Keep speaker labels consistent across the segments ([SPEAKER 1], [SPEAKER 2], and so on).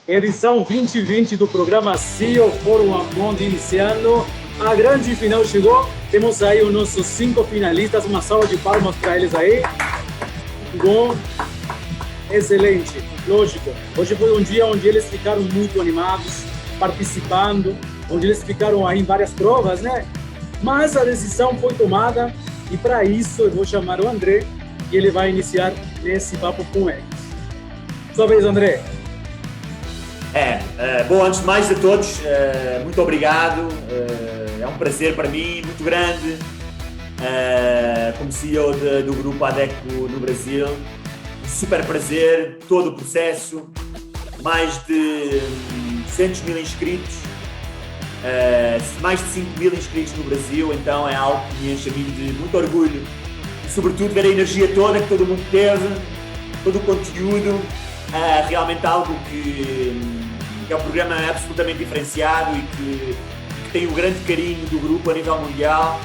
[SPEAKER 1] edição 2020 do programa CEO Fórum Amonte iniciando. A grande final chegou. Temos aí os nossos 5 finalistas. Uma salva de palmas para eles aí. Bom, excelente, lógico. Hoje foi um dia onde eles ficaram muito animados, participando, onde eles ficaram aí em várias provas, né? Mas a decisão foi tomada e para isso eu vou chamar o André e ele vai iniciar esse papo com eles. Sua vez, André.
[SPEAKER 2] Bom, antes de mais a todos, muito obrigado. É um prazer para mim, muito grande, como CEO do grupo ADECO no Brasil. Super prazer, todo o processo, mais de 200 mil inscritos, mais de 5 mil inscritos no Brasil, então é algo que me enche a mim de muito orgulho e sobretudo ver a energia toda que todo mundo teve, todo o conteúdo, realmente algo que é um programa absolutamente diferenciado e que tem um grande carinho do grupo a nível mundial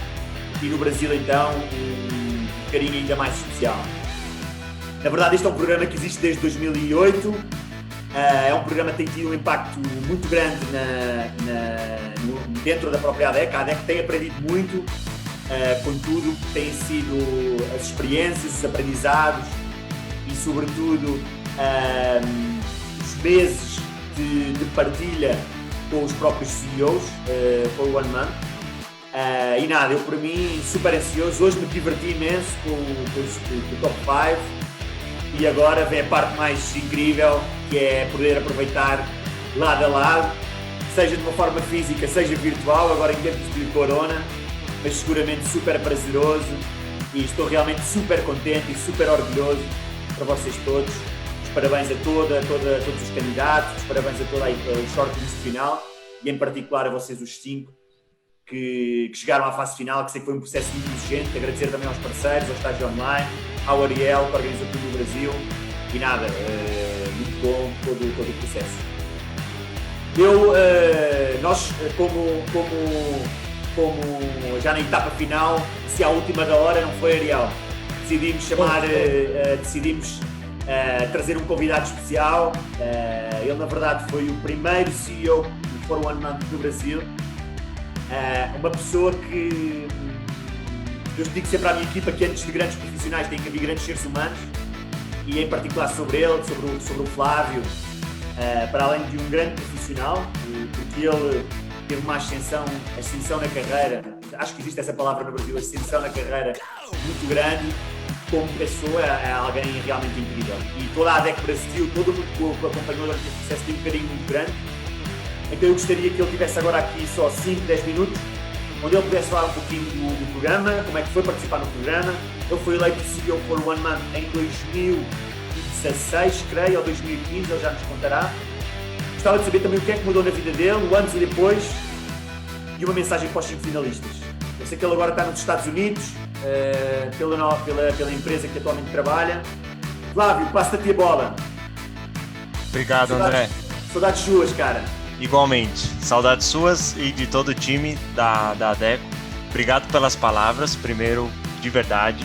[SPEAKER 2] e no Brasil então um carinho ainda mais especial. Na verdade, este é um programa que existe desde 2008, é um programa que tem tido um impacto muito grande dentro da própria ADEC. A ADEC tem aprendido muito com tudo que têm sido as experiências, os aprendizados e, sobretudo, os meses de partilha com os próprios CEOs, com o One Man. E nada, eu, para mim, super ansioso. Hoje me diverti imenso com o Top 5. E agora vem a parte mais incrível, que é poder aproveitar lado a lado, seja de uma forma física, seja virtual, agora em tempos de corona, mas seguramente super prazeroso e estou realmente super contente e super orgulhoso para vocês todos. Os parabéns a todos os candidatos, os parabéns a toda a shortlist final e em particular a vocês os 5 que chegaram à fase final, que sei que foi um processo muito exigente. Agradecer também aos parceiros, ao Estágio Online, ao Ariel, que organizou tudo no Brasil. E nada, muito bom todo o processo. Nós, como já na etapa final, se à última da hora, não foi, Ariel? Decidimos trazer um convidado especial. Ele, na verdade, foi o primeiro CEO do Fórum One Man do Brasil. Uma pessoa que eu digo sempre à minha equipa que antes de grandes profissionais tem que haver grandes seres humanos e em particular sobre ele, sobre o Flávio, para além de um grande profissional, porque ele teve uma ascensão na carreira, acho que existe essa palavra no Brasil, ascensão na carreira muito grande. Como pessoa é alguém realmente incrível e toda a ADEC Brasil, todo mundo que acompanhou durante este processo tem um carinho muito grande. Então eu gostaria que ele tivesse agora aqui só 5, 10 minutos, onde ele pudesse falar um pouquinho do programa, como é que foi participar no programa. Ele foi eleito CEO for One Man em 2016, creio, ou 2015, ele já nos contará. Gostava de saber também o que é que mudou na vida dele, o antes e depois, e uma mensagem para os 5 finalistas. Eu sei que ele agora está nos Estados Unidos, pela empresa que atualmente trabalha. Flávio, passa-te a bola.
[SPEAKER 3] Obrigado, André.
[SPEAKER 2] Saudades suas, cara.
[SPEAKER 3] Igualmente, saudades suas e de todo o time da ADECO. Obrigado pelas palavras, primeiro, de verdade,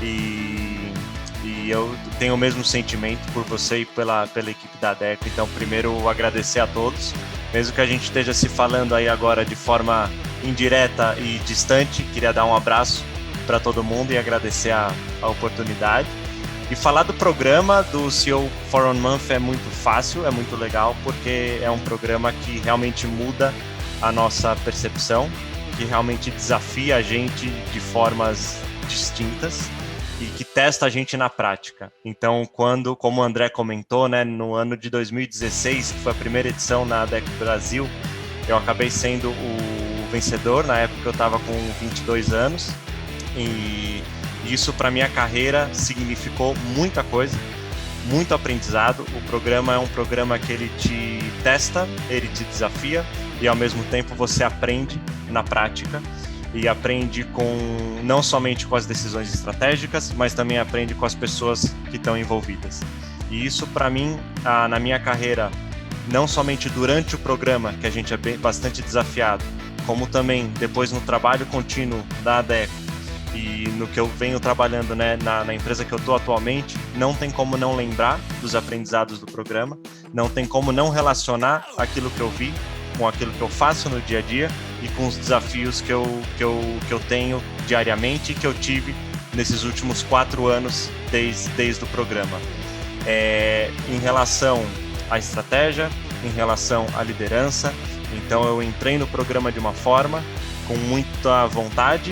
[SPEAKER 3] e eu tenho o mesmo sentimento por você e pela equipe da ADECO. Então, primeiro, agradecer a todos, mesmo que a gente esteja se falando aí agora de forma indireta e distante, queria dar um abraço para todo mundo e agradecer a oportunidade. E falar do programa do CEO for One Month é muito fácil, é muito legal, porque é um programa que realmente muda a nossa percepção, que realmente desafia a gente de formas distintas e que testa a gente na prática. Então, como o André comentou, né, no ano de 2016, que foi a primeira edição na ADEC Brasil, eu acabei sendo o vencedor. Na época eu estava com 22 anos e isso para minha carreira significou muita coisa, muito aprendizado. O programa é um programa que ele te testa, ele te desafia e ao mesmo tempo você aprende na prática e aprende não somente com as decisões estratégicas, mas também aprende com as pessoas que estão envolvidas. E isso para mim, na minha carreira, não somente durante o programa, que a gente é bastante desafiado, como também depois no trabalho contínuo da ADECO, e no que eu venho trabalhando, né, na empresa que eu estou atualmente, não tem como não lembrar dos aprendizados do programa. não tem como não relacionar aquilo que eu vi com aquilo que eu faço no dia a dia e com os desafios que eu tenho diariamente e que eu tive nesses últimos 4 anos desde o programa. Em relação à estratégia, em relação à liderança, então eu entrei no programa de uma forma com muita vontade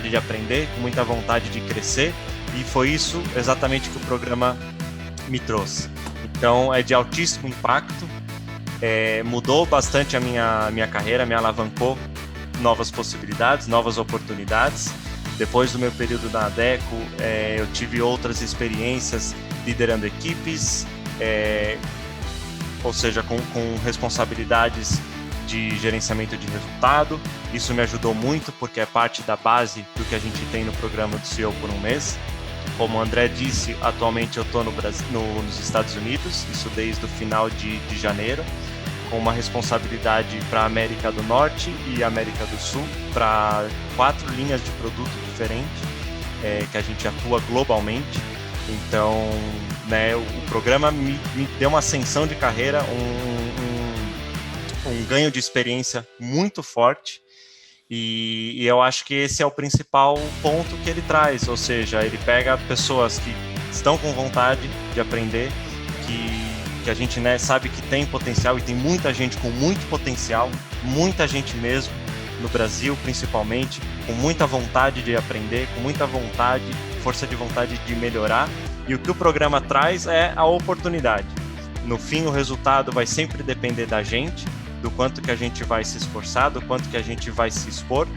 [SPEAKER 3] de aprender, com muita vontade de crescer, e foi isso exatamente que o programa me trouxe. Então é de altíssimo impacto, mudou bastante a minha carreira, me alavancou novas possibilidades, novas oportunidades. Depois do meu período na Adecco, eu tive outras experiências liderando equipes, ou seja, com responsabilidades de gerenciamento de resultado. Isso me ajudou muito porque é parte da base do que a gente tem no programa do CEO por um mês. Como o André disse, atualmente eu estou nos Estados Unidos, isso desde o final de janeiro, com uma responsabilidade para a América do Norte e América do Sul, para 4 linhas de produto diferentes, que a gente atua globalmente. Então, né, o programa me deu uma ascensão de carreira, um ganho de experiência muito forte, e eu acho que esse é o principal ponto que ele traz, ou seja, ele pega pessoas que estão com vontade de aprender, que a gente, né, sabe que tem potencial, e tem muita gente com muito potencial, muita gente mesmo, no Brasil principalmente, com muita vontade de aprender, com muita vontade, força de vontade de melhorar, e o que o programa traz é a oportunidade. No fim, o resultado vai sempre depender da gente, do quanto que a gente vai se esforçar, do quanto que a gente vai se expor,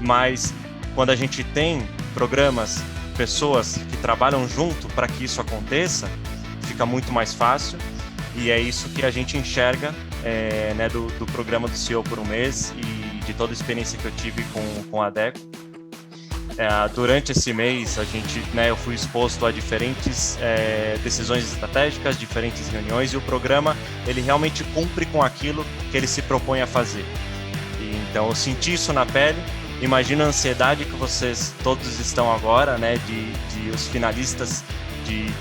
[SPEAKER 3] mas quando a gente tem programas, pessoas que trabalham junto para que isso aconteça, fica muito mais fácil, e é isso que a gente enxerga né, do programa do CEO por um mês e de toda a experiência que eu tive com a Adecco. Durante esse mês, eu fui exposto a diferentes decisões estratégicas, diferentes reuniões, e o programa ele realmente cumpre com aquilo que ele se propõe a fazer. Então, eu senti isso na pele. Imagina a ansiedade que vocês todos estão agora, né, de os finalistas, de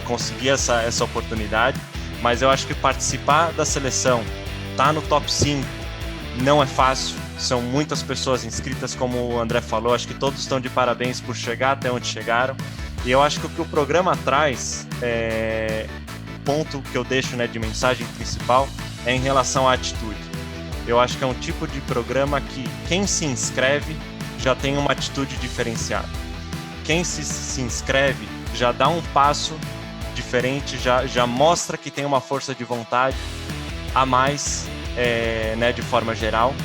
[SPEAKER 3] conseguir essa oportunidade. Mas eu acho que participar da seleção, estar no top 5, não é fácil. São muitas pessoas inscritas, como o André falou, acho que todos estão de parabéns por chegar até onde chegaram. E eu acho que o que o programa traz, o ponto que eu deixo, né, de mensagem principal, é em relação à atitude. Eu acho que é um tipo de programa que quem se inscreve já tem uma atitude diferenciada. Quem se inscreve já dá um passo diferente, já mostra que tem uma força de vontade a mais, né, de forma geral.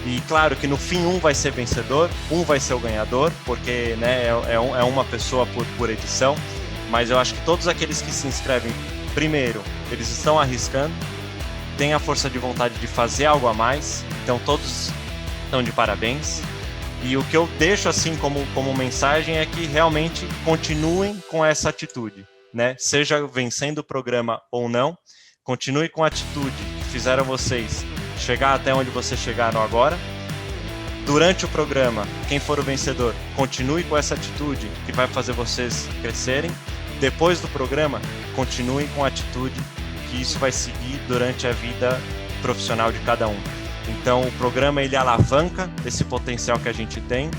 [SPEAKER 3] E claro que no fim um vai ser vencedor, um vai ser o ganhador, porque, né, é uma pessoa por edição, mas eu acho que todos aqueles que se inscrevem, primeiro, eles estão arriscando, têm a força de vontade de fazer algo a mais, então todos estão de parabéns. E o que eu deixo assim como mensagem é que realmente continuem com essa atitude, né? Seja vencendo o programa ou não, continue com a atitude que fizeram vocês chegar até onde vocês chegaram agora. Durante o programa, quem for o vencedor, continue com essa atitude que vai fazer vocês crescerem. Depois do programa, continue com a atitude que isso vai seguir durante a vida profissional de cada um. Então, o programa ele alavanca esse potencial que a gente tem,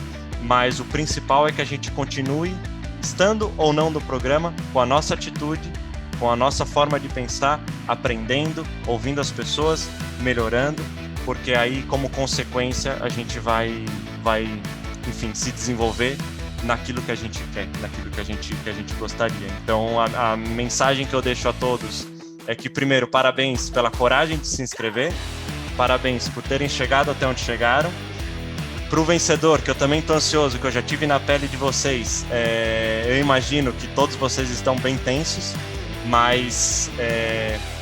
[SPEAKER 3] mas o principal é que a gente continue estando ou não no programa, com a nossa atitude, com a nossa forma de pensar, aprendendo, ouvindo as pessoas, melhorando, porque aí, como consequência, a gente vai enfim, se desenvolver naquilo que a gente quer, naquilo que a gente gostaria. Então, a mensagem que eu deixo a todos é que, primeiro, parabéns pela coragem de se inscrever, parabéns por terem chegado até onde chegaram. Para o vencedor, que eu também estou ansioso, que eu já tive na pele de vocês, eu imagino que todos vocês estão bem tensos, mas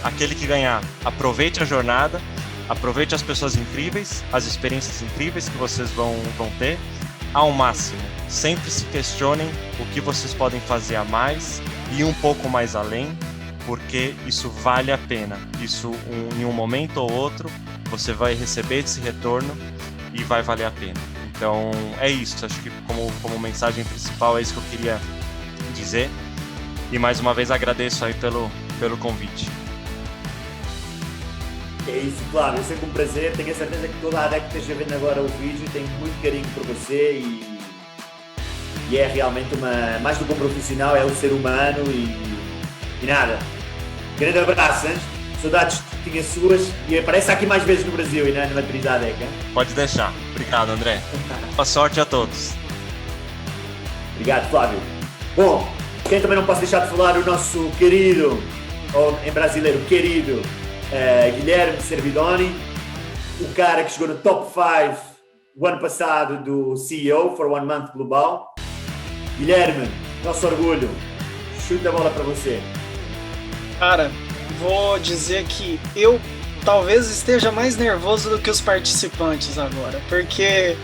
[SPEAKER 3] aquele que ganhar, aproveite a jornada, aproveite as pessoas incríveis, as experiências incríveis que vocês vão ter ao máximo. Sempre se questionem o que vocês podem fazer a mais e um pouco mais além, porque isso vale a pena. Isso, em um momento ou outro, você vai receber esse retorno e vai valer a pena. Então, é isso. Acho que como mensagem principal é isso que eu queria dizer. E mais uma vez agradeço aí pelo convite.
[SPEAKER 2] É isso, Flávio, é sempre um prazer. Tenho a certeza que toda a ADEC que esteja vendo agora o vídeo tem muito carinho por você e é realmente mais do que um profissional, é um ser humano e nada. Grande abraço, hein? Saudades tinha suas e aparece aqui mais vezes no Brasil e na matriz da ADEC. Hein?
[SPEAKER 3] Pode deixar. Obrigado, André. Boa sorte a todos.
[SPEAKER 2] Obrigado, Flávio. Bom, quem também não posso deixar de falar, o nosso querido, ou em brasileiro, querido, Guilherme Servidoni, o cara que chegou no top 5 o ano passado do CEO for One Month Global. Guilherme, nosso orgulho, chuta a bola para você.
[SPEAKER 4] Cara, vou dizer que eu talvez esteja mais nervoso do que os participantes agora, porque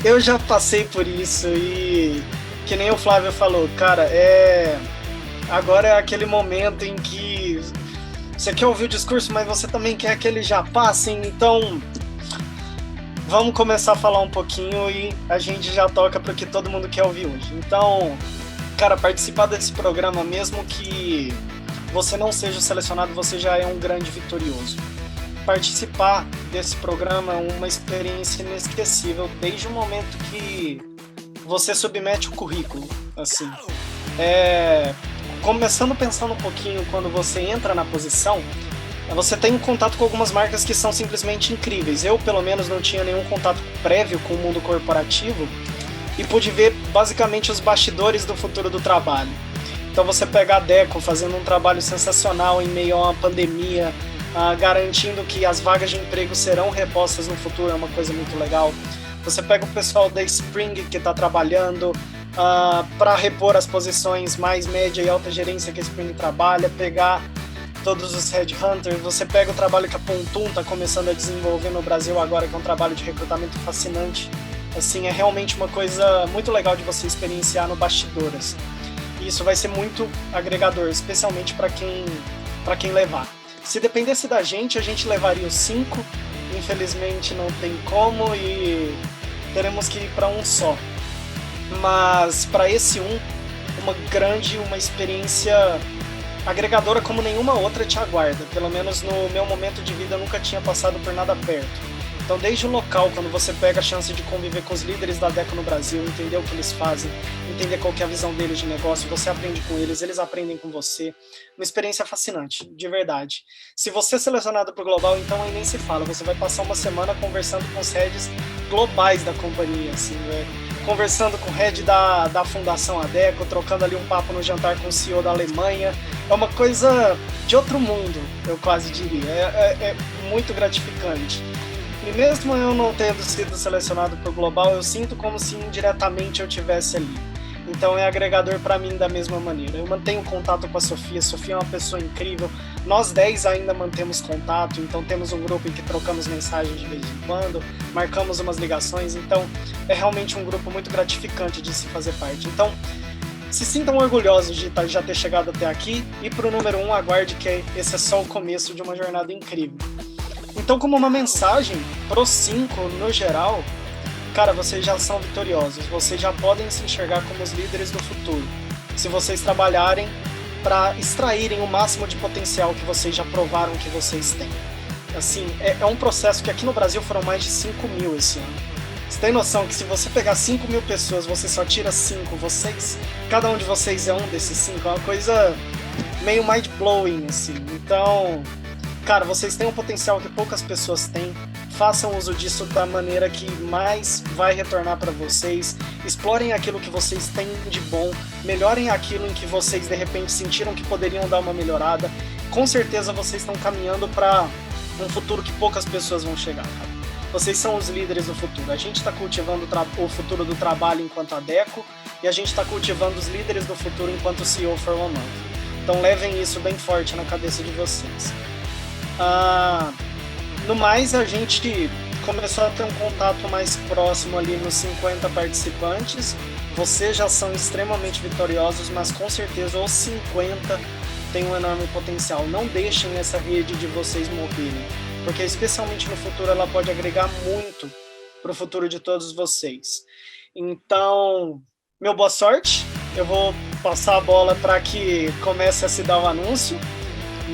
[SPEAKER 4] eu já passei por isso e, que nem o Flávio falou, cara, agora é aquele momento em que você quer ouvir o discurso, mas você também quer que ele já passe, então vamos começar a falar um pouquinho e a gente já toca para o que todo mundo quer ouvir hoje. Então, cara, participar desse programa, mesmo que você não seja selecionado, você já é um grande vitorioso. Participar desse programa é uma experiência inesquecível desde o momento que você submete o currículo, assim. Começando pensando um pouquinho, quando você entra na posição, você tem um contato com algumas marcas que são simplesmente incríveis. Eu, pelo menos, não tinha nenhum contato prévio com o mundo corporativo e pude ver, basicamente, os bastidores do futuro do trabalho. Então você pega a Deco fazendo um trabalho sensacional em meio a uma pandemia, garantindo que as vagas de emprego serão repostas no futuro, é uma coisa muito legal. Você pega o pessoal da Spring que está trabalhando para repor as posições mais média e alta gerência que a Spring trabalha, pegar todos os headhunters, você pega o trabalho que a Pontum está começando a desenvolver no Brasil agora, que é um trabalho de recrutamento fascinante. Assim, é realmente uma coisa muito legal de você experienciar no bastidor, assim. E isso vai ser muito agregador, especialmente para quem levar. Se dependesse da gente, a gente levaria os 5, infelizmente não tem como e teremos que ir para um só. Mas para esse uma experiência agregadora como nenhuma outra te aguarda. Pelo menos no meu momento de vida eu nunca tinha passado por nada perto. Então desde o local, quando você pega a chance de conviver com os líderes da Deco no Brasil, entender o que eles fazem, entender qual que é a visão deles de negócio, você aprende com eles, eles aprendem com você. Uma experiência fascinante, de verdade. Se você é selecionado para o Global, então aí nem se fala. Você vai passar uma semana conversando com os heads globais da companhia, assim, né? Conversando com o head da Fundação Adeco, trocando ali um papo no jantar com o CEO da Alemanha. É uma coisa de outro mundo, eu quase diria. É muito gratificante. E mesmo eu não tendo sido selecionado para o Global, eu sinto como se indiretamente eu estivesse ali. Então é agregador para mim da mesma maneira. Eu mantenho contato com a Sofia é uma pessoa incrível. Nós 10 ainda mantemos contato, então temos um grupo em que trocamos mensagens de vez em quando, marcamos umas ligações, então é realmente um grupo muito gratificante de se fazer parte. Então, se sintam orgulhosos de já ter chegado até aqui e para o número 1, aguarde que esse é só o começo de uma jornada incrível. Então, como uma mensagem pro 5 no geral, cara, vocês já são vitoriosos, vocês já podem se enxergar como os líderes do futuro, se vocês trabalharem para extraírem o máximo de potencial que vocês já provaram que vocês têm. Assim, é um processo que aqui no Brasil foram mais de 5 mil esse ano. Você tem noção que se você pegar 5 mil pessoas, você só tira 5, cada um de vocês é um desses 5, é uma coisa meio mind-blowing, assim. Então, cara, vocês têm um potencial que poucas pessoas têm, façam uso disso da maneira que mais vai retornar para vocês, explorem aquilo que vocês têm de bom, melhorem aquilo em que vocês de repente sentiram que poderiam dar uma melhorada. Com certeza vocês estão caminhando para um futuro que poucas pessoas vão chegar, cara. Vocês são os líderes do futuro. A gente está cultivando o futuro do trabalho enquanto Adeco e a gente está cultivando os líderes do futuro enquanto CEO for One Month. Então levem isso bem forte na cabeça de vocês. No mais, a gente começou a ter um contato mais próximo ali nos 50 participantes. Vocês já são extremamente vitoriosos, mas com certeza os 50 têm um enorme potencial. Não deixem essa rede de vocês morrerem, porque especialmente no futuro ela pode agregar muito para o futuro de todos vocês. Então, meu boa sorte. Eu vou passar a bola para que comece a se dar o anúncio.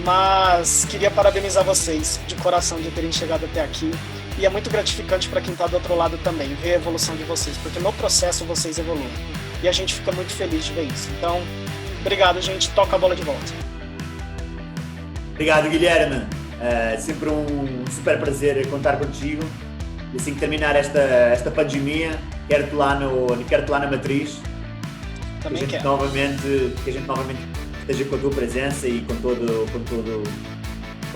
[SPEAKER 4] mas queria parabenizar vocês de coração de terem chegado até aqui. E é muito gratificante para quem está do outro lado também, ver a evolução de vocês, porque no processo vocês evoluem. E a gente fica muito feliz de ver isso. Então, obrigado, gente. Toca a bola de volta.
[SPEAKER 2] Obrigado, Guilherme. Sempre um super prazer contar contigo. E assim que terminar esta pandemia, quero-te lá na Matriz.
[SPEAKER 4] Também
[SPEAKER 2] que a gente novamente esteja com a tua presença e com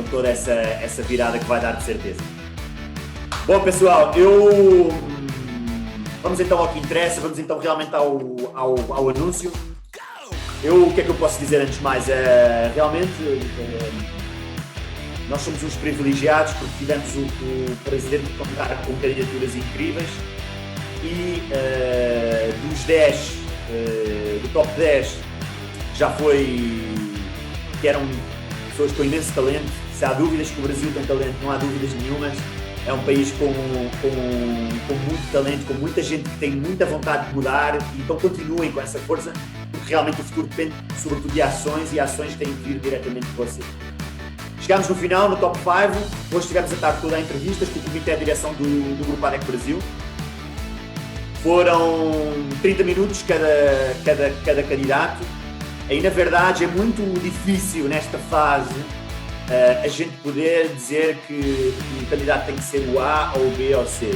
[SPEAKER 2] toda essa virada que vai dar de certeza. Bom, pessoal, vamos então ao que interessa, vamos então realmente ao anúncio. O que é que eu posso dizer antes de mais? Realmente, nós somos uns privilegiados porque tivemos o prazer de contar com candidaturas incríveis e dos 10, do top 10, já que eram pessoas com imenso talento. Se há dúvidas que o Brasil tem talento, não há dúvidas nenhumas. É um país com muito talento, com muita gente que tem muita vontade de mudar, e então continuem com essa força, porque realmente o futuro depende sobretudo de ações, e ações têm que vir diretamente de vocês. Chegámos no final, no top 5, hoje tivemos a tarde toda em entrevistas com o Comitê de Direção do Grupo ADEC Brasil. Foram 30 minutos cada candidato, e na verdade é muito difícil nesta fase a gente poder dizer que o candidato tem que ser o A ou o B ou o C,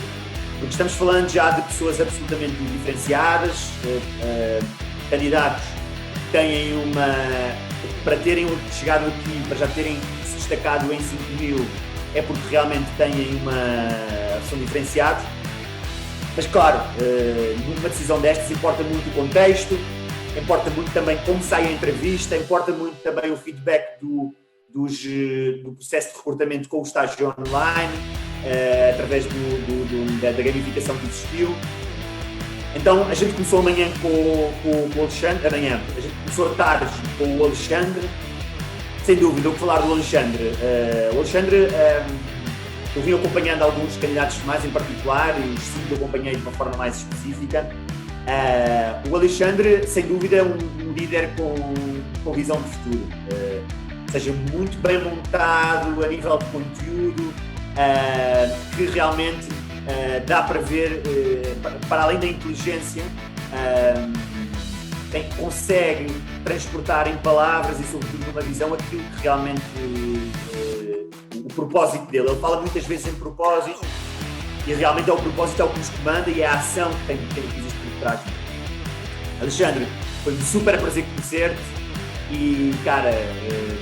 [SPEAKER 2] porque estamos falando já de pessoas absolutamente diferenciadas, candidatos que têm para terem chegado aqui, para já terem se destacado em 5.000, é porque realmente são diferenciados. Mas claro, numa decisão destas importa muito o contexto, importa muito também como sai a entrevista, importa muito também o feedback do processo de recrutamento com o estágio online, através da gamificação que existiu. Então a gente começou amanhã com o Alexandre, a gente começou a tarde com o Alexandre. Sem dúvida, eu vou falar do Alexandre. O Alexandre, eu vim acompanhando alguns candidatos mais em particular, e os 5 eu acompanhei de uma forma mais específica. O Alexandre, sem dúvida, é um líder com visão de futuro. Seja muito bem montado a nível de conteúdo, que realmente dá para ver, para além da inteligência, consegue transportar em palavras e sobretudo numa visão aquilo que realmente o propósito dele. Ele fala muitas vezes em propósito, e realmente o propósito é o que nos comanda, e é a ação que existe por trás. Alexandre, foi um super prazer conhecer-te. E, cara,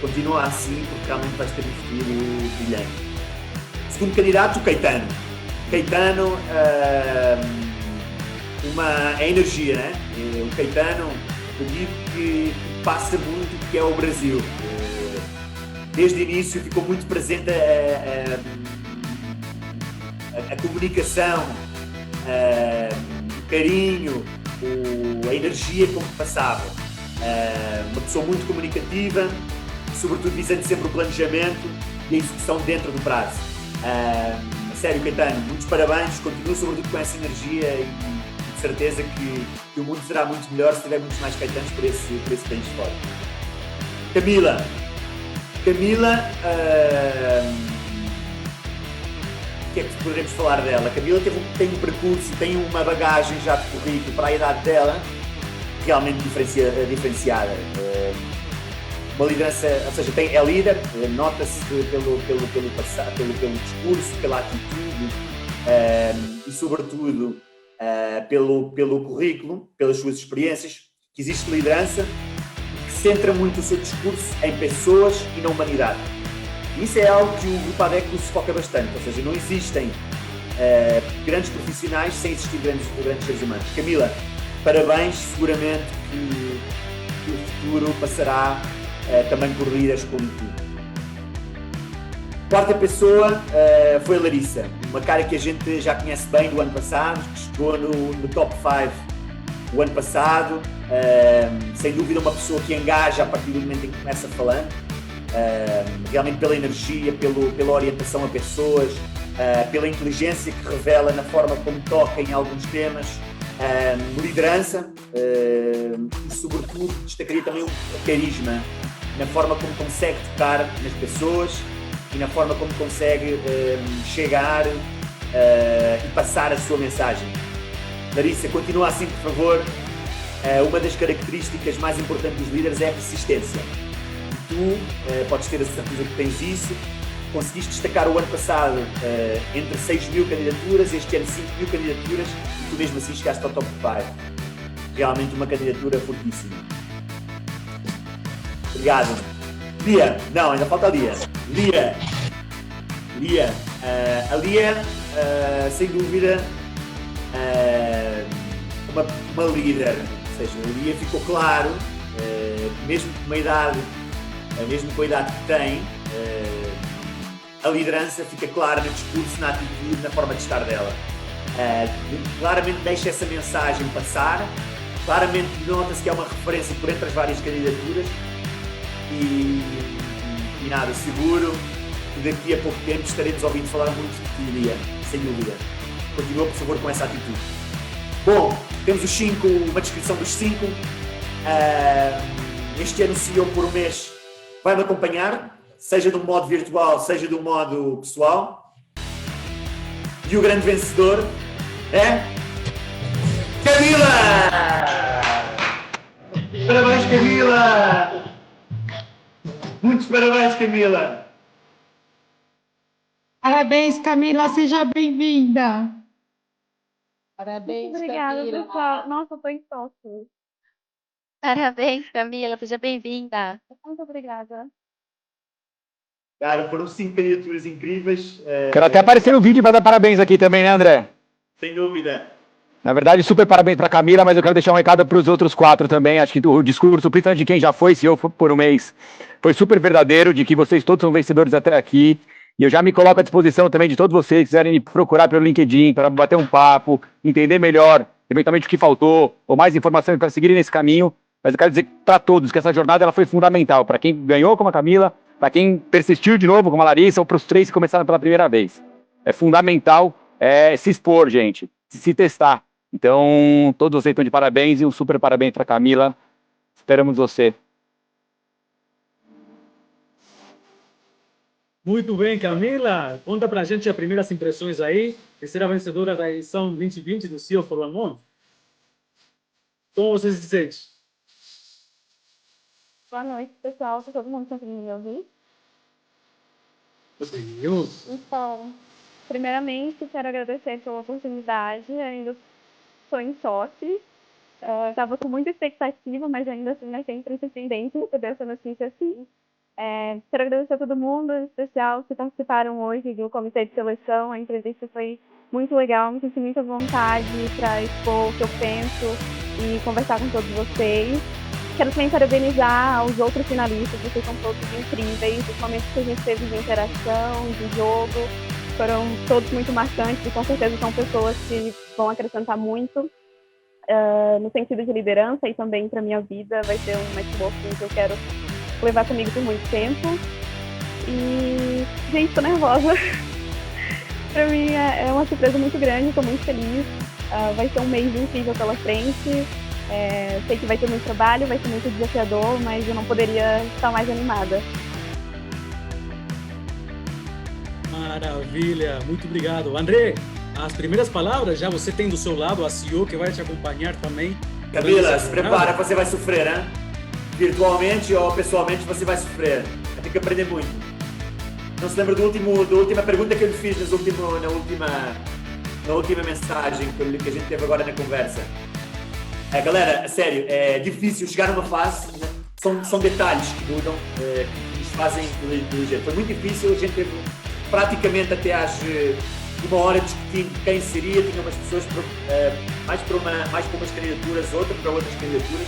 [SPEAKER 2] continua assim, porque realmente vais ter um futuro brilhante. Segundo candidato, o Caetano. Caetano, a energia, né? O Caetano, eu digo que passa muito, que é o Brasil. Desde o início ficou muito presente a comunicação, o carinho, a energia com que passava. Uma pessoa muito comunicativa, sobretudo visando sempre o planejamento e a execução dentro do prazo. A sério, Caetano, muitos parabéns, continua sobretudo com essa energia, e de certeza que o mundo será muito melhor se tiver muitos mais Caetanos por esse país fora. Camila, o que é que poderemos falar dela? Camila tem um percurso, tem uma bagagem já de currículo para a idade dela, realmente diferenciada. Uma liderança, ou seja, é líder, nota-se pelo discurso, pela atitude, e sobretudo pelo currículo, pelas suas experiências, que existe liderança que centra muito o seu discurso em pessoas e na humanidade. E isso é algo que o Grupo ADEC se foca bastante, ou seja, não existem grandes profissionais sem existir grandes seres humanos. Camila, parabéns, seguramente que o futuro passará também por líderes como tu. Quarta pessoa foi a Larissa, uma cara que a gente já conhece bem do ano passado, que chegou no top 5 o ano passado, sem dúvida uma pessoa que engaja a partir do momento em que começa falando, realmente pela energia, pela orientação a pessoas, pela inteligência que revela na forma como toca em alguns temas, liderança, e sobretudo destacaria também o carisma na forma como consegue tocar nas pessoas e na forma como consegue chegar e passar a sua mensagem. Larissa, continua assim, por favor. Uma das características mais importantes dos líderes é a persistência. Tu podes ter a certeza que tens isso. Conseguiste destacar o ano passado entre 6.000 candidaturas, este ano 5.000 candidaturas, e tu mesmo assim chegaste ao top 5. Realmente uma candidatura fortíssima. Obrigado. Lia, não, ainda falta a Lia. Lia, a Lia, sem dúvida, uma líder. Ou seja, a Lia ficou claro, mesmo com a idade que tem, a liderança fica clara no discurso, na atitude, na forma de estar dela. Claramente deixa essa mensagem passar, claramente nota-se que é uma referência por entre as várias candidaturas e nada, seguro que daqui a pouco tempo estaremos ouvindo falar muito de ti, Lia, sem dúvida. Continua, por favor, com essa atitude. Bom, temos os 5, uma descrição dos 5. Este ano o CEO por um mês vai-me acompanhar, seja de um modo virtual, seja de um modo pessoal. E o grande vencedor é Camila! Parabéns, Camila! Muitos parabéns, Camila!
[SPEAKER 5] Parabéns, Camila, seja bem-vinda.
[SPEAKER 6] Parabéns,
[SPEAKER 7] Obrigada,
[SPEAKER 6] Camila.
[SPEAKER 7] pessoal. Nossa, eu tô em choque.
[SPEAKER 6] Parabéns, Camila, seja bem-vinda.
[SPEAKER 7] Muito obrigada.
[SPEAKER 2] Cara, foram 5 candidaturas incríveis.
[SPEAKER 8] Quero até aparecer no vídeo para dar parabéns aqui também, né, André?
[SPEAKER 2] Sem dúvida.
[SPEAKER 8] Na verdade, super parabéns para Camila, mas eu quero deixar um recado para os outros 4 também. Acho que o discurso, principalmente de quem já foi CEO por um mês, foi super verdadeiro, de que vocês todos são vencedores até aqui. E eu já me coloco à disposição também de todos vocês que quiserem me procurar pelo LinkedIn para bater um papo, entender melhor, eventualmente o que faltou, ou mais informações para seguirem nesse caminho. Mas eu quero dizer para todos que essa jornada ela foi fundamental, para quem ganhou como a Camila, para quem persistiu de novo como a Larissa, ou para os 3 que começaram pela primeira vez. É fundamental se expor, gente, se testar. Então, todos vocês estão de parabéns e um super parabéns para Camila. Esperamos você.
[SPEAKER 1] Muito bem, Camila. Conta pra gente as primeiras impressões aí. Terceira vencedora da edição 2020 do CEO for One Month. Como você se sente?
[SPEAKER 7] Boa noite, pessoal. Tá todo mundo conseguindo me ouvir?
[SPEAKER 1] Conseguimos.
[SPEAKER 7] Então, primeiramente, quero agradecer pela oportunidade. Ainda estou em choque. Estava com muita expectativa, mas ainda assim é sempre surpreendente receber essa notícia assim. Quero agradecer a todo mundo, em especial que participaram hoje do comitê de seleção. A entrevista foi muito legal, me senti muita vontade para expor o que eu penso e conversar com todos vocês. Quero também parabenizar os outros finalistas, vocês são todos incríveis. Os momentos que a gente teve de interação, de jogo, foram todos muito marcantes e com certeza são pessoas que vão acrescentar muito no sentido de liderança e também para minha vida. Vai ser um networking que eu quero levar comigo por muito tempo. E, gente, tô nervosa. Pra mim é uma surpresa muito grande, tô muito feliz. Vai ser um mês incrível pela frente. Sei que vai ter muito trabalho, vai ser muito desafiador, mas eu não poderia estar mais animada.
[SPEAKER 1] Maravilha, muito obrigado. André, as primeiras palavras já você tem do seu lado a CEO que vai te acompanhar também.
[SPEAKER 2] Camila, se prepara, você vai sofrer, né? Virtualmente ou pessoalmente você vai sofrer. Vai ter que aprender muito. Não se lembra da última pergunta que eu lhe fiz na última mensagem que a gente teve agora na conversa. Galera, a sério, é difícil chegar numa fase, né? São detalhes que mudam, que nos fazem inteligente. Foi muito difícil, a gente teve praticamente até às 1h discutindo quem seria, tinha umas pessoas mais para umas candidaturas, outras para outras candidaturas.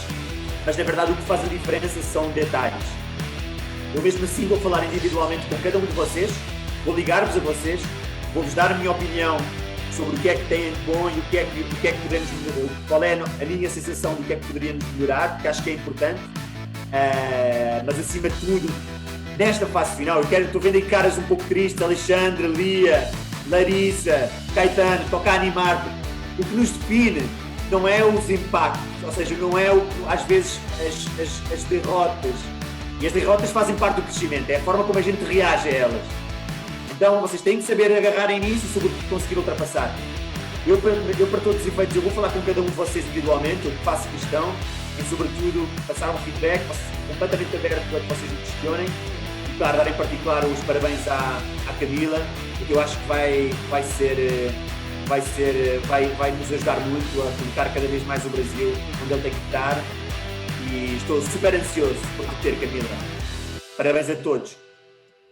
[SPEAKER 2] Mas, na verdade, o que faz a diferença são detalhes. Eu mesmo assim vou falar individualmente com cada um de vocês, vou ligar-vos a vocês, vou-vos dar a minha opinião sobre o que é que têm de bom e o que é que podemos melhorar, qual é a minha sensação do que é que poderíamos melhorar, porque acho que é importante. Mas, acima de tudo, nesta fase final, estou vendo aí caras um pouco tristes, Alexandre, Lia, Larissa, Caetano, toca a animar. O que nos define não é os impactos, ou seja, não é às vezes as derrotas E as derrotas fazem parte do crescimento, é a forma como a gente reage a elas. Então vocês têm que saber agarrarem nisso e sobretudo conseguir ultrapassar. Eu, para todos os efeitos, eu vou falar com cada um de vocês individualmente, eu faço questão em, sobretudo, passar um feedback completamente aberto para que vocês me questionem e, claro, dar em particular os parabéns à Camila, porque eu acho que vai nos ajudar muito a colocar cada vez mais o Brasil onde ele tem que estar e estou super ansioso por ter Camila. Parabéns a todos.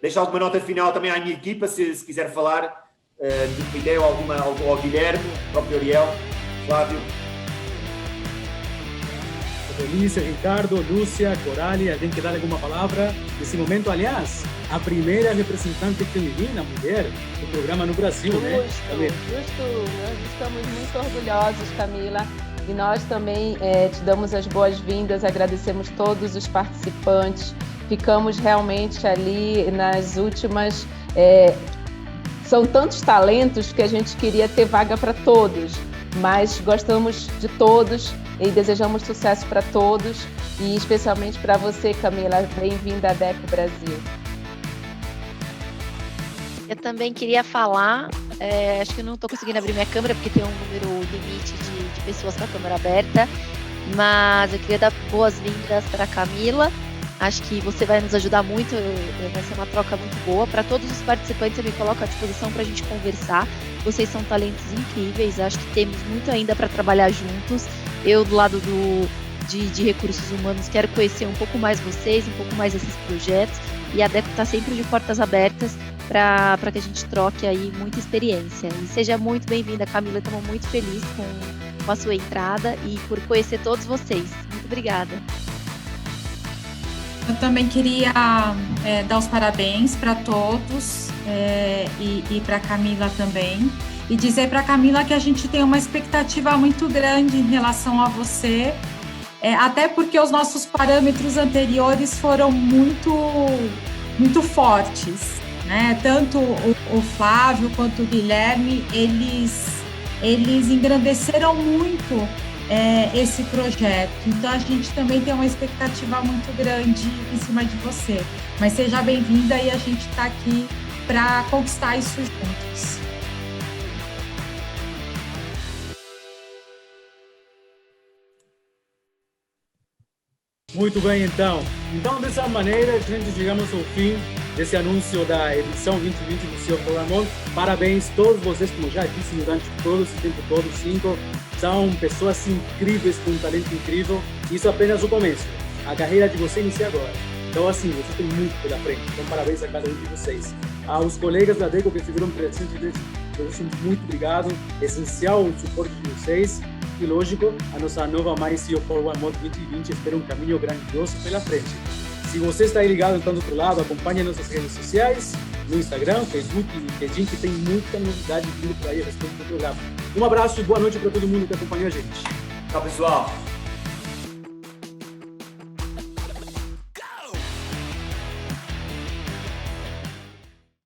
[SPEAKER 2] Deixo alguma nota final também à minha equipa, se quiser falar do comitê ou ao Guilherme, ao próprio Ariel, Flávio.
[SPEAKER 1] Felicia, Ricardo, Lúcia, Coralie, alguém quer dar alguma palavra nesse momento? Aliás, a primeira representante feminina, mulher, do programa no Brasil, né?
[SPEAKER 6] Justo, nós estamos muito orgulhosos, Camila, e nós também te damos as boas-vindas, agradecemos todos os participantes, ficamos realmente ali nas últimas... São tantos talentos que a gente queria ter vaga para todos, mas gostamos de todos e desejamos sucesso para todos e especialmente para você, Camila. Bem-vinda à DECO Brasil.
[SPEAKER 9] Eu também queria falar, acho que eu não estou conseguindo abrir minha câmera porque tem um número limite de pessoas com a câmera aberta, mas eu queria dar boas-vindas para a Camila. Acho que você vai nos ajudar muito, vai ser uma troca muito boa. Para todos os participantes, eu me coloco à disposição para a gente conversar. Vocês são talentos incríveis, acho que temos muito ainda para trabalhar juntos. Eu, do lado de recursos humanos, quero conhecer um pouco mais vocês, um pouco mais esses projetos. E a DECO está sempre de portas abertas para que a gente troque aí muita experiência. E seja muito bem-vinda, Camila. Estamos muito felizes com a sua entrada e por conhecer todos vocês. Muito obrigada.
[SPEAKER 10] Eu também queria dar os parabéns para todos e para a Camila também. E dizer para a Camila que a gente tem uma expectativa muito grande em relação a você, até porque os nossos parâmetros anteriores foram muito, muito fortes, né? Tanto o Flávio quanto o Guilherme, eles engrandeceram muito esse projeto. Então a gente também tem uma expectativa muito grande em cima de você. Mas seja bem-vinda e a gente está aqui para conquistar isso juntos.
[SPEAKER 1] Muito bem, então. Então, dessa maneira, a gente chegamos ao fim desse anúncio da edição 2020 do CEO for One Month. Parabéns a todos vocês, como já disse durante todo esse tempo todo, 5 são pessoas incríveis, com um talento incrível. Isso é apenas o começo. A carreira de vocês inicia agora. Então, assim, vocês têm muito pela frente. Então, parabéns a cada um de vocês. Aos colegas da DECO que estiveram presentes, muito obrigado. Essencial o suporte de vocês. E, lógico, a nossa nova mais CEO for One Month 2020 espera um caminho grandioso pela frente. Se você está aí ligado do outro lado, acompanhe nossas redes sociais, no Instagram, Facebook e LinkedIn, que tem muita novidade vindo por aí a respeito do programa. Um abraço e boa noite para todo mundo que acompanhou a gente.
[SPEAKER 2] Tchau, pessoal.